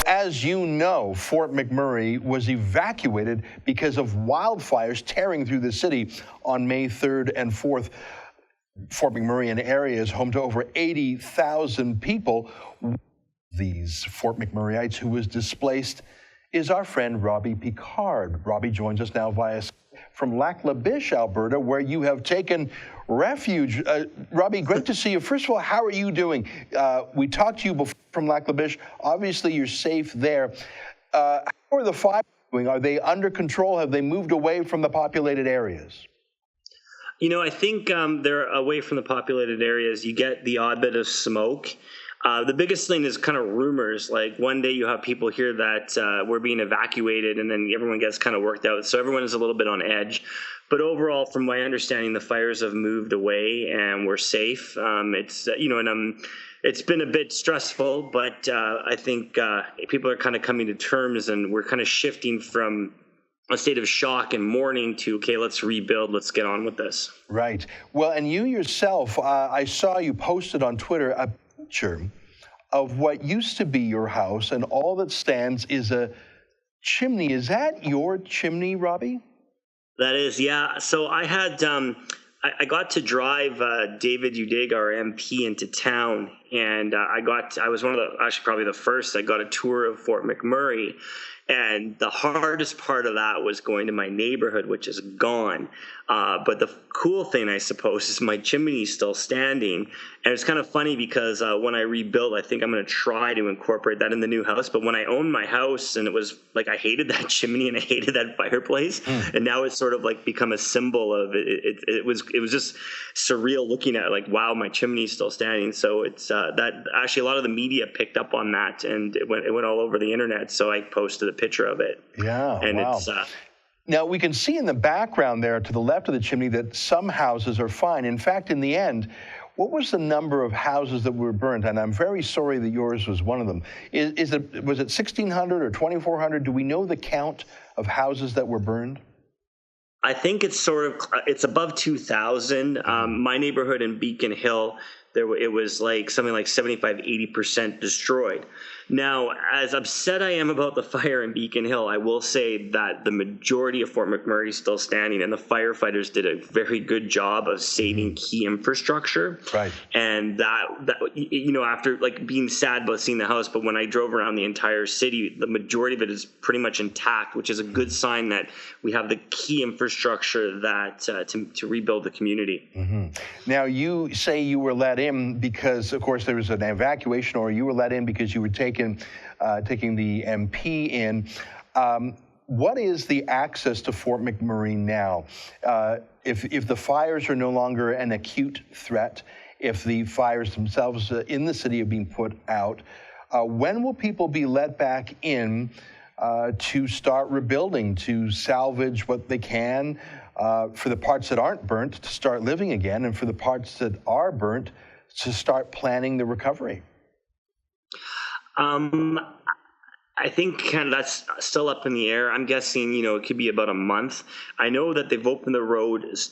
as you know, Fort McMurray was evacuated because of wildfires tearing through the city on May 3rd and 4th. Fort McMurray and area is home to over 80,000 people. These Fort McMurrayites who was displaced is our friend Robbie Picard. Robbie joins us now via from Lac La Biche, Alberta, where you have taken refuge. Robbie, great to see you. First of all, how are you doing? We talked to you before from Lac La Biche. Obviously, you're safe there. How are the fires doing? Are they under control? Have they moved away from the populated areas? You know, I think they're away from the populated areas. You get the odd bit of smoke. The biggest thing is kind of rumors. Like one day you have people hear that we're being evacuated, and then everyone gets kind of worked out. So everyone is a little bit on edge. But overall, from my understanding, the fires have moved away and we're safe. It's it's been a bit stressful, but I think people are kind of coming to terms, and we're kind of shifting from a state of shock and mourning to, okay, let's rebuild, let's get on with this. Right. Well, and you yourself, I saw you posted on Twitter a picture of what used to be your house, and all that stands is a chimney. Is that your chimney, Robbie? That is, yeah. So I had, I got to drive David Udig, our MP, into town, and I was one of the, actually probably the first, I got a tour of Fort McMurray. And the hardest part of that was going to my neighborhood, which is gone. But the cool thing, I suppose, is my chimney is still standing. And it's kind of funny because when I rebuild, I think I'm going to try to incorporate that in the new house. But when I owned my house, and it was like I hated that chimney and I hated that fireplace, and now it's sort of like become a symbol of it. It was just surreal looking at it, like, wow, my chimney is still standing. So it's that actually a lot of the media picked up on that, and it went all over the internet. So I posted a picture of it. Yeah, and wow. It's now, we can see in the background there to the left of the chimney that some houses are fine. In fact, in the end, what was the number of houses that were burnt? And I'm very sorry that yours was one of them. Was it 1,600 or 2,400? Do we know the count of houses that were burned? I think it's it's above 2,000. My neighborhood in Beacon Hill, it was like something like 75, 80% destroyed. Now, as upset I am about the fire in Beacon Hill, I will say that the majority of Fort McMurray is still standing, and the firefighters did a very good job of saving key infrastructure. Right. And that after like being sad about seeing the house, but when I drove around the entire city, the majority of it is pretty much intact, which is a good sign that we have the key infrastructure that to rebuild the community. Mm-hmm. Now, you say you were let in because, of course, there was an evacuation, or you were let in because you were taking the MP in. What is the access to Fort McMurray now? If the fires are no longer an acute threat, if the fires themselves in the city are being put out, when will people be let back in to start rebuilding, to salvage what they can, for the parts that aren't burnt, to start living again, and for the parts that are burnt, to start planning the recovery? I think kind of that's still up in the air. I'm guessing, it could be about a month. I know that they've opened the roads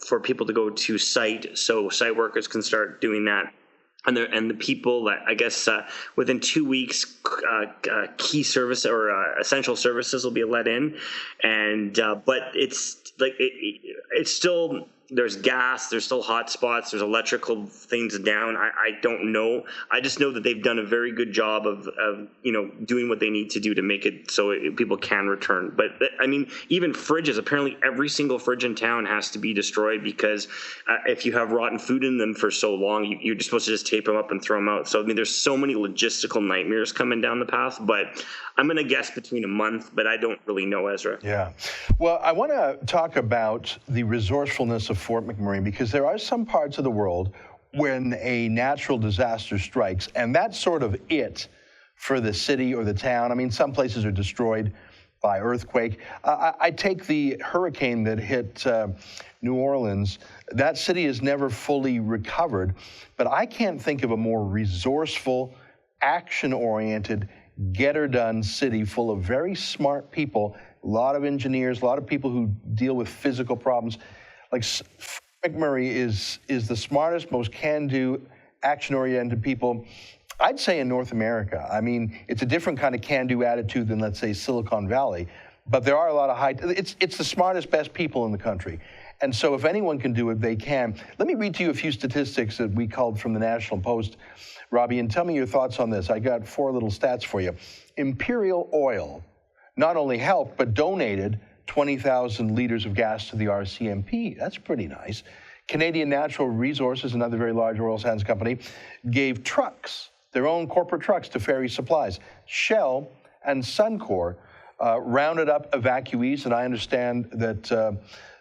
for people to go to site, so site workers can start doing that. And the people that I guess within 2 weeks, key service or essential services will be let in, and but it's like it's still. There's gas, there's still hot spots, there's electrical things down. I don't know. I just know that they've done a very good job of doing what they need to do to make it so people can return. But I mean, even fridges, apparently every single fridge in town has to be destroyed because if you have rotten food in them for so long, you're just supposed to just tape them up and throw them out. So I mean, there's so many logistical nightmares coming down the path, but I'm going to guess between a month, but I don't really know, Ezra. Yeah. Well, I want to talk about the resourcefulness of Fort McMurray, because there are some parts of the world when a natural disaster strikes, and that's sort of it for the city or the town. I mean, some places are destroyed by earthquake. I take the hurricane that hit New Orleans. That city has never fully recovered, but I can't think of a more resourceful, action-oriented, get-her-done city full of very smart people, a lot of engineers, a lot of people who deal with physical problems. Like McMurray is the smartest, most can-do, action-oriented people I'd say in North America. I mean, it's a different kind of can-do attitude than, let's say, Silicon Valley, but there are a lot of it's the smartest, best people in the country. And so if anyone can do it, they can. Let me read to you a few statistics that we culled from the National Post, Robbie, and tell me your thoughts on this. I got 4 little stats for you. Imperial Oil not only helped, but donated 20,000 liters of gas to the RCMP. That's pretty nice. Canadian Natural Resources, another very large oil sands company, gave trucks, their own corporate trucks, to ferry supplies. Shell and Suncor rounded up evacuees, and I understand that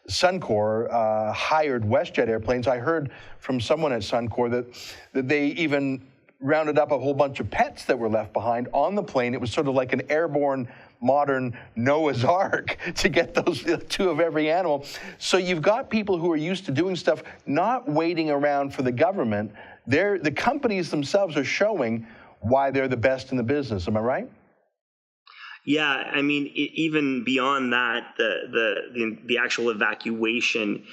Suncor hired WestJet airplanes. I heard from someone at Suncor that they even rounded up a whole bunch of pets that were left behind on the plane. It was sort of like an airborne modern Noah's Ark to get those 2 of every animal. So you've got people who are used to doing stuff, not waiting around for the government. The companies themselves are showing why they're the best in the business. Am I right? Yeah, I mean, even beyond that, the actual evacuation,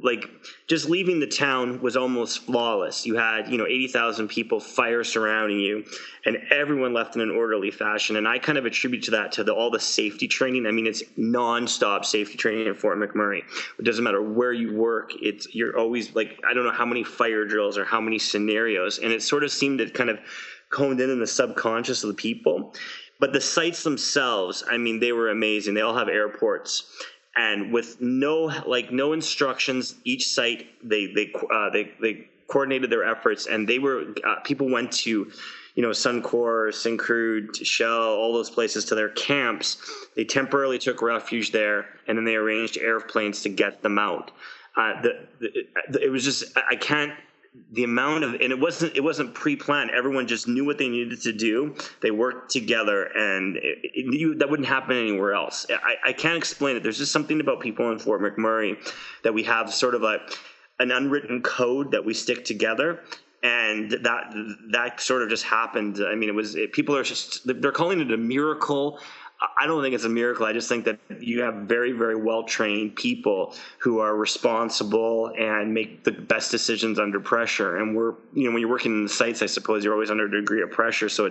like just leaving the town was almost flawless. You had 80,000 people, fire surrounding you, and everyone left in an orderly fashion. And I kind of attribute to that to all the safety training. I mean, it's nonstop safety training at Fort McMurray. It doesn't matter where you work. You're always like, I don't know how many fire drills or how many scenarios, and it sort of seemed to kind of honed in the subconscious of the people. But the sites themselves, I mean, they were amazing. They all have airports, and with no instructions, each site they coordinated their efforts, and they were people went to, Suncor, Syncrude, Shell, all those places to their camps. They temporarily took refuge there, and then they arranged airplanes to get them out. It was just the amount of, and it wasn't pre-planned. Everyone just knew what they needed to do. They worked together, and that wouldn't happen anywhere else. I can't explain it. There's just something about people in Fort McMurray that we have sort of an unwritten code that we stick together, and that sort of just happened. I mean, people are they're calling it a miracle. I don't think it's a miracle. I just think that you have very, very well-trained people who are responsible and make the best decisions under pressure. And when you're working in the sites, I suppose you're always under a degree of pressure. So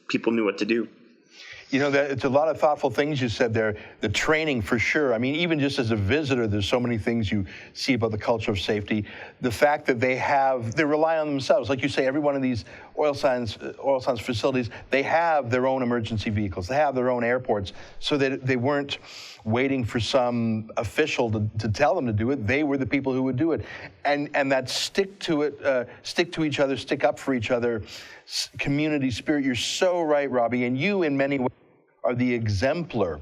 people knew what to do. It's a lot of thoughtful things you said there. The training, for sure. I mean, even just as a visitor, there's so many things you see about the culture of safety. The fact that they rely on themselves. Like you say, every one of these oil sands facilities, they have their own emergency vehicles. They have their own airports, so that they weren't waiting for some official to tell them to do it. They were the people who would do it. And that stick to each other, stick up for each other, community spirit. You're so right, Robbie. And you, in many ways, are the exemplar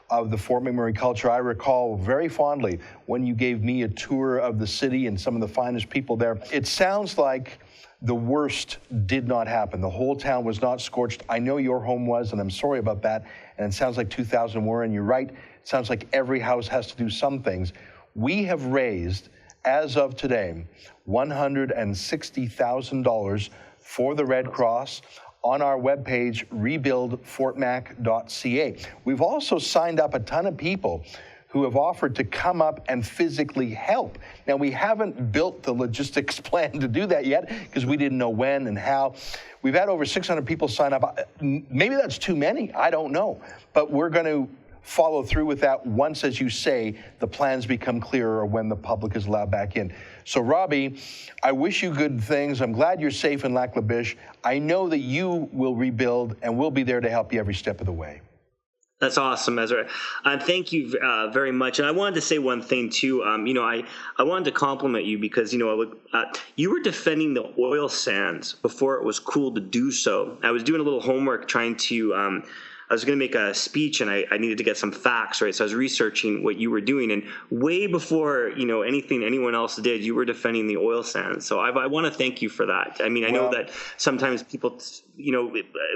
of the Fort McMurray culture. I recall very fondly when you gave me a tour of the city and some of the finest people there. It sounds like the worst did not happen. The whole town was not scorched. I know your home was, and I'm sorry about that. And it sounds like 2,000 were, and you're right. It sounds like every house has to do some things. We have raised, as of today, $160,000 for the Red Cross on our webpage, rebuildfortmac.ca. We've also signed up a ton of people who have offered to come up and physically help. Now, we haven't built the logistics plan to do that yet because we didn't know when and how. We've had over 600 people sign up. Maybe that's too many, I don't know. But we're going to follow through with that once, as you say, the plans become clearer or when the public is allowed back in. So, Robbie, I wish you good things. I'm glad you're safe in Lac La Biche. I know that you will rebuild, and we'll be there to help you every step of the way. That's awesome, Ezra. Thank you very much. And I wanted to say one thing, too. I wanted to compliment you because, you were defending the oil sands before it was cool to do so. I was doing a little homework trying to I was going to make a speech, and I needed to get some facts, right? So I was researching what you were doing, and way before anything anyone else did, you were defending the oil sands. So I want to thank you for that. I mean, I know that sometimes people,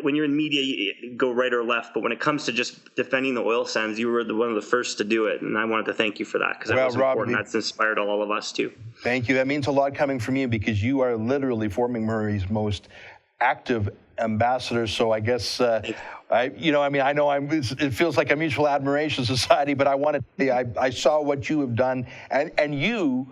when you're in media, you go right or left, but when it comes to just defending the oil sands, you were one of the first to do it, and I wanted to thank you for that because that was important. That's inspired all of us too. Thank you. That means a lot coming from you because you are literally Fort McMurray's most active ambassador. So I guess I know it feels like a mutual admiration society, but I wanted to say I saw what you have done, and you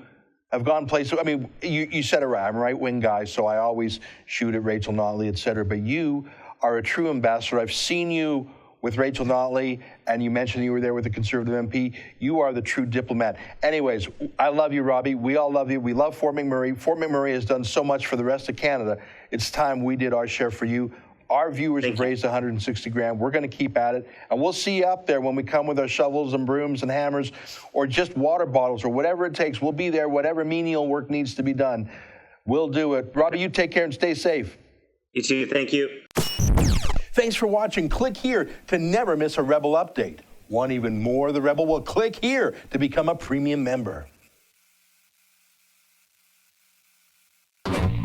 have gone places. I mean, you said it right. I'm a right-wing guy, so I always shoot at Rachel Notley, et cetera. But you are a true ambassador. I've seen you with Rachel Notley, and you mentioned you were there with the Conservative MP. You are the true diplomat. Anyways, I love you, Robbie. We all love you. We love Fort McMurray. Fort McMurray has done so much for the rest of Canada. It's time we did our share for you. Our viewers have raised 160 grand. We're going to keep at it. And we'll see you up there when we come with our shovels and brooms and hammers or just water bottles or whatever it takes. We'll be there. Whatever menial work needs to be done, we'll do it. Robbie, you take care and stay safe. You too. Thank you. Thanks for watching. Click here to never miss a Rebel update. Want even more of The Rebel? Well, click here to become a premium member.